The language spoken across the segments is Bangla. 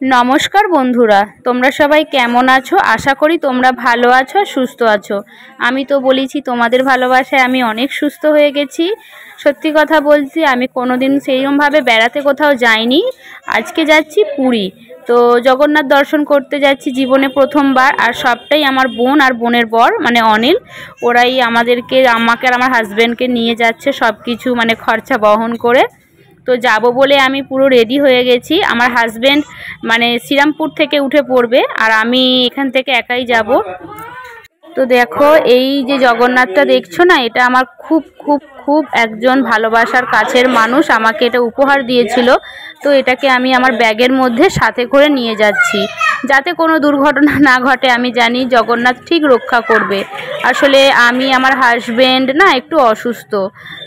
नमस्कार बंधुरा तोमरा सबाई केमन आछो। आशा करी तोमरा भालो आछो सुस्थ आछो। आमी तो बोलेছি তোমাদের ভালোবাসায় আমি অনেক সুস্থ হয়ে গেছি। সত্যি কথা বলছি আমি কোনোদিন সেইরকম ভাবে বেড়াতে কোথাও যাইনি। আজকে যাচ্ছি পুরী। তো জগন্নাথ দর্শন করতে যাচ্ছি জীবনে প্রথমবার। আর সবটাই আমার বোন আর বোনের বর মানে অনিল ওরাই আমাদেরকে আমাকে আর আমার হাজবেন্ডকে নিয়ে যাচ্ছে সবকিছু মানে খরচা বহন করে। তো যাবো বলে আমি পুরো রেডি হয়ে গেছি। আমার হাজবেন্ড মানে শ্রীরামপুর থেকে উঠে পড়বে আর আমি এখান থেকে একাই যাব। তো দেখো এই যে জগন্নাথটা দেখছো না, এটা আমার খুব খুব খুব একজন ভালোবাসার কাছের মানুষ আমাকে এটা উপহার দিয়েছিল। তো এটাকে আমি আমার ব্যাগের মধ্যে সাথে করে নিয়ে যাচ্ছি যাতে কোনো দুর্ঘটনা না ঘটে। আমি জানি জগন্নাথ ঠিক রক্ষা করবে। আসলে আমি আমার হাজবেন্ড না একটু অসুস্থ,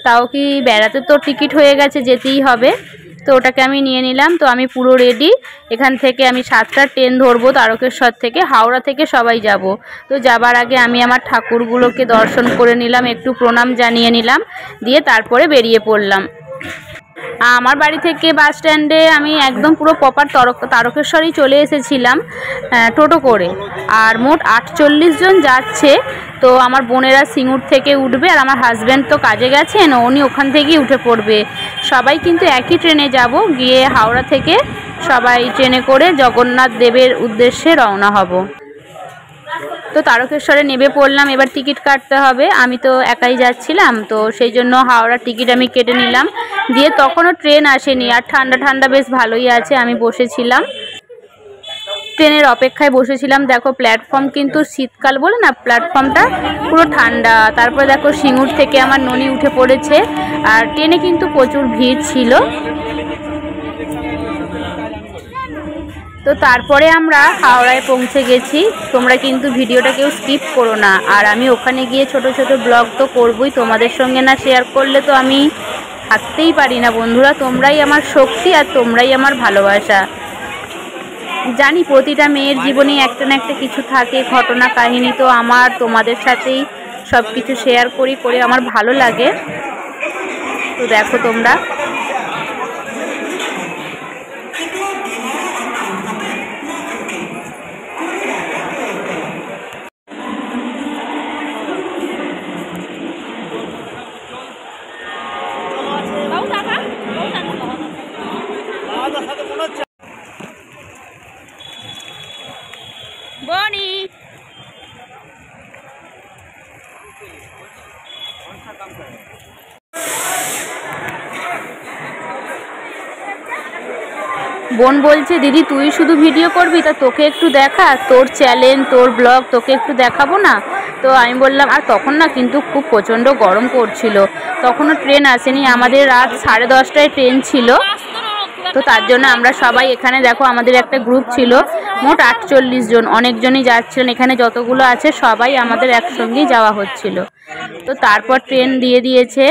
তাও কি বেড়াতে তো টিকিট হয়ে গেছে, যেতেই হবে। তো ওটাকে আমি নিয়ে নিলাম। তো আমি পুরো রেডি। এখান থেকে আমি 7টার ট্রেন ধরবো তারকেশ্বর থেকে, হাওড়া থেকে সবাই যাব। তো যাবার আগে আমি আমার ঠাকুরগুলোকে দর্শন করে নিলাম, একটু প্রণাম জানিয়ে নিলাম, দিয়ে তারপরে বেরিয়ে পড়লাম। আমার বাড়ি থেকে বাস স্ট্যান্ডে আমি একদম পুরো প্রপার তারকেশ্বরেই চলে এসেছিলাম টোটো করে। আর মোট 48 জন যাচ্ছে। তো আমার বোনেরা সিঙ্গুর থেকে উঠবে আর আমার হাজব্যান্ড তো কাজে গেছেন, উনি ওখান থেকেই উঠে পড়বে। সবাই কিন্তু একই ট্রেনে যাব, গিয়ে হাওড়া থেকে সবাই ট্রেনে করে জগন্নাথ দেবের উদ্দেশ্যে রওনা হব। তো তারকেশ্বরে নেমে পড়লাম। এবার টিকিট কাটতে হবে। আমি তো একাই যাচ্ছিলাম, তো সেই জন্য হাওড়ার টিকিট আমি কেটে নিলাম। দিয়ে তখনও ট্রেন আসেনি আর ঠান্ডা ঠান্ডা বেশ ভালোই আছে। আমি বসেছিলাম ট্রেনের অপেক্ষায় বসেছিলাম। দেখো প্ল্যাটফর্ম কিন্তু শীতকাল বলে না, প্ল্যাটফর্মটা পুরো ঠান্ডা। তারপরে দেখো সিঙ্গুর থেকে আমার ননি উঠে পড়েছে। আর ট্রেনে কিন্তু প্রচুর ভিড় ছিল। তো তারপরে আমরা হাওড়ায় পৌঁছে গেছি। তোমরা কিন্তু ভিডিওটা কেউ স্কিপ করো না। আর আমি ওখানে গিয়ে ছোট ছোট ব্লগ তো করবই, তোমাদের সঙ্গে না শেয়ার করলে তো আমি থাকতেই পারি না। বন্ধুরা তোমরাই আমার শক্তি আর তোমরাই আমার ভালোবাসা। জানি প্রতিটা মেয়ের জীবনে একটা না একটা কিছু থাকে, ঘটনা কাহিনী। তো আমার তোমাদের সাথেই সব কিছু শেয়ার করে আমার ভালো লাগে। তো দেখো তোমরা বনি বোন বলছে দিদি তুই শুধু ভিডিও করবি, তা তোকে একটু দেখা, তোর চ্যানেল তোর ব্লগ তোকে একটু দেখাবো না। তো আমি বললাম, আর তখন না কিন্তু খুব প্রচণ্ড গরম করছিল, তখনও ট্রেন আসেনি, আমাদের রাত 10:30টায় ট্রেন ছিল। তো তার জন্য আমরা সবাই এখানে দেখো আমাদের একটা গ্রুপ ছিল মোট 48 জন, অনেকজনই যাচ্ছিলেন। এখানে যতগুলো আছে সবাই আমাদের একসঙ্গেই যাওয়া হচ্ছিল। তো তারপর ট্রেন দিয়ে দিয়েছে।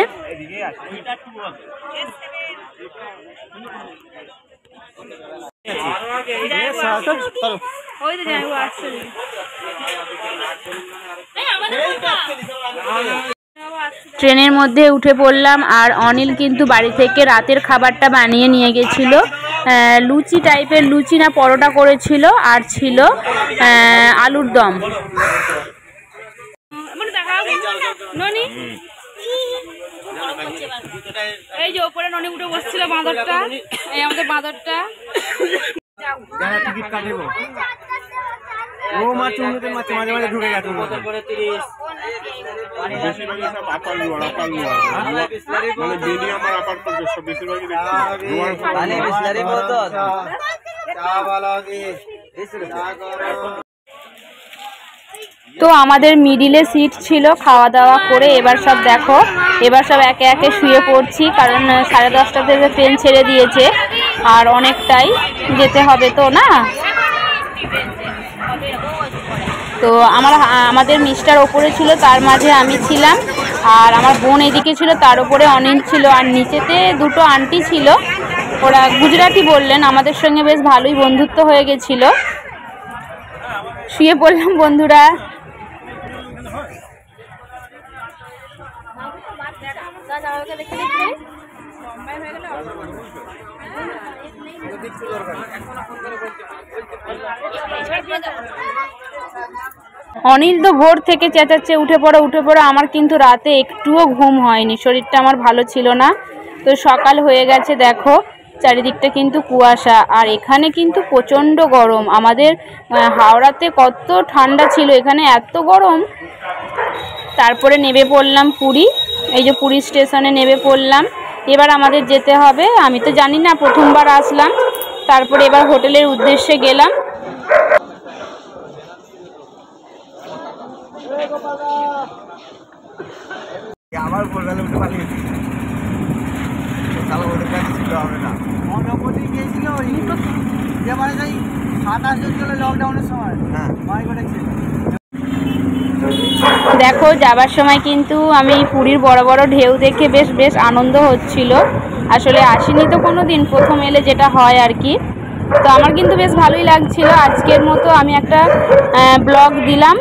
ট্রেনের মধ্যে উঠে পড়লাম। আর অনিল কিন্তু বাড়ি থেকে রাতের খাবারটা বানিয়ে নিয়ে গেছিল। লুচি টাইপের, লুচি না পরোটা করেছিল, আর ছিল আলুর দম। এই যে ওপরে ননি উঠে বসছিল বাঁদরটা, এই আমাদের বাঁদরটা। টিকিট কাটিব ও মা চুমুতে মাঝে মাঝে মাঝে ঢুকে গেছে মতো করে 30 বেশিরভাগ সব আপার লোয়ার মানে বেলি আমার আপার করবে সব বেশিরভাগ লোয়ার পানি বিসলারি মতো চা ভালো কি তো আমাদের মিডিলে সিট ছিল। খাওয়া দাওয়া করে এবার সব দেখো, এবার সব একে একে শুয়ে পড়ছি, কারণ 10:30টা থেকে ট্রেন ছেড়ে দিয়েছে আর অনেকটাই যেতে হবে তো না। তো আমাদের মিস্টার ওপরে ছিল, তার মাঝে আমি ছিলাম, আর আমার বোন এদিকে ছিল, তার উপরে অনিল ছিল, আর নিচেতে দুটো আন্টি ছিল, ওরা গুজরাটি বললেন। আমাদের সঙ্গে বেশ ভালোই বন্ধুত্ব হয়ে গেছিল। শুয়ে পড়লাম বন্ধুরা। অনিল তো ভোর থেকে চেঁচাচ্ছে উঠে পড়ো উঠে পড়ো। আমার কিন্তু রাতে একটুও ঘুম হয়নি, শরীরটা আমার ভালো ছিল না। তো সকাল হয়ে গেছে, দেখো চারিদিকটা কিন্তু কুয়াশা, আর এখানে কিন্তু প্রচণ্ড গরম। আমাদের হাওড়াতে কত ঠান্ডা ছিল, এখানে এত গরম। তারপরে নেমে পড়লাম পুরী, এই যে পুরী স্টেশনে নেমে পড়লাম। এবার আমাদের যেতে হবে, আমি তো জানি না, প্রথমবার আসলাম। তারপরে এবার হোটেলের উদ্দেশ্যে গেলাম। দেখো যাবার সময় কিন্তু আমি পুরীর বড় বড় ঢেউ দেখে বেশ আনন্দ হচ্ছিল। আসলে আসিনি তো কোনো দিন, প্রথম এলে যেটা হয় আর কি। তো আমার কিন্তু বেশ ভালোই লাগছিল। আজকের মতো আমি একটা ব্লগ দিলাম।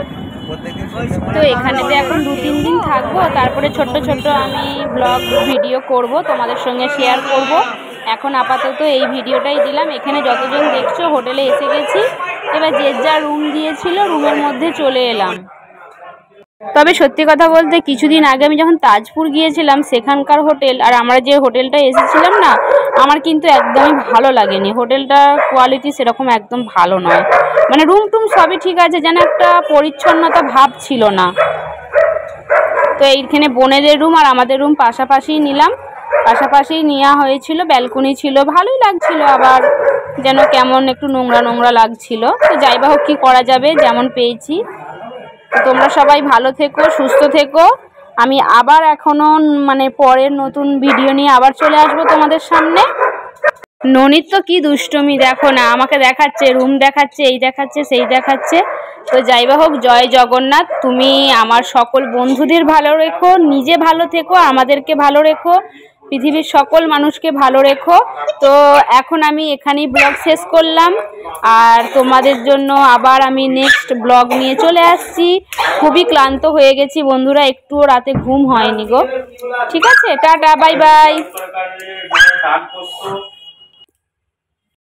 তো এখানেতে এখন 2-3 দিন থাকবো, তারপরে ছোট্ট আমি ব্লগ ভিডিও করব, তোমাদের সঙ্গে শেয়ার করব। এখন আপাতত এই ভিডিওটাই দিলাম। এখানে যতজন দেখছো হোটেলে এসে গেছি, এবার যে যা রুম দিয়েছিল রুমের মধ্যে চলে এলাম। তবে সত্যি কথা বলতে কিছুদিন আগে আমি যখন তাজপুর গিয়েছিলাম সেখানকার হোটেল আর আমরা যে হোটেলটা এসেছিলাম না, আমার কিন্তু একদমই ভালো লাগেনি। হোটেলটা কোয়ালিটি সেরকম একদম ভালো নয়, মানে রুম টুম সবই ঠিক আছে, যেন একটা পরিচ্ছন্নতা ভাব ছিল না। তো এইখানে বোনেদের রুম আর আমাদের রুম পাশাপাশি নিলাম, পাশাপাশি নেওয়া হয়েছিল, ব্যালকনি ছিল, ভালোই লাগছিল। আবার যেন কেমন একটু নোংরা লাগছিল। তো যাই বা হোক, কী করা যাবে, যেমন পেয়েছি। তোমরা সবাই ভালো থেকো, সুস্থ থেকো। আমি আবার এখনো মানে পরের নতুন ভিডিও নিয়ে আবার চলে আসবো তোমাদের সামনে। ননিত তো কি দুষ্টমি দেখো না, আমাকে দেখাচ্ছে, রুম দেখাচ্ছে, এই দেখাচ্ছে, সেই দেখাচ্ছে। তো যাই বা হোক, জয় জগন্নাথ। তুমি আমার সকল বন্ধুদের ভালো রেখো, নিজে ভালো থেকো, আমাদেরকে ভালো রেখো, পৃথিবীর সকল মানুষকে ভালো রেখো। তো এখন আমি এখানেই ব্লগ শেষ করলাম, আর তোমাদের জন্য আবার আমি নেক্সট ব্লগ নিয়ে চলে আসছি। খুবই ক্লান্ত হয়ে গেছি বন্ধুরা, একটুও রাতে ঘুম হয়নি গো। ঠিক আছে, টাটা, বাই বাই।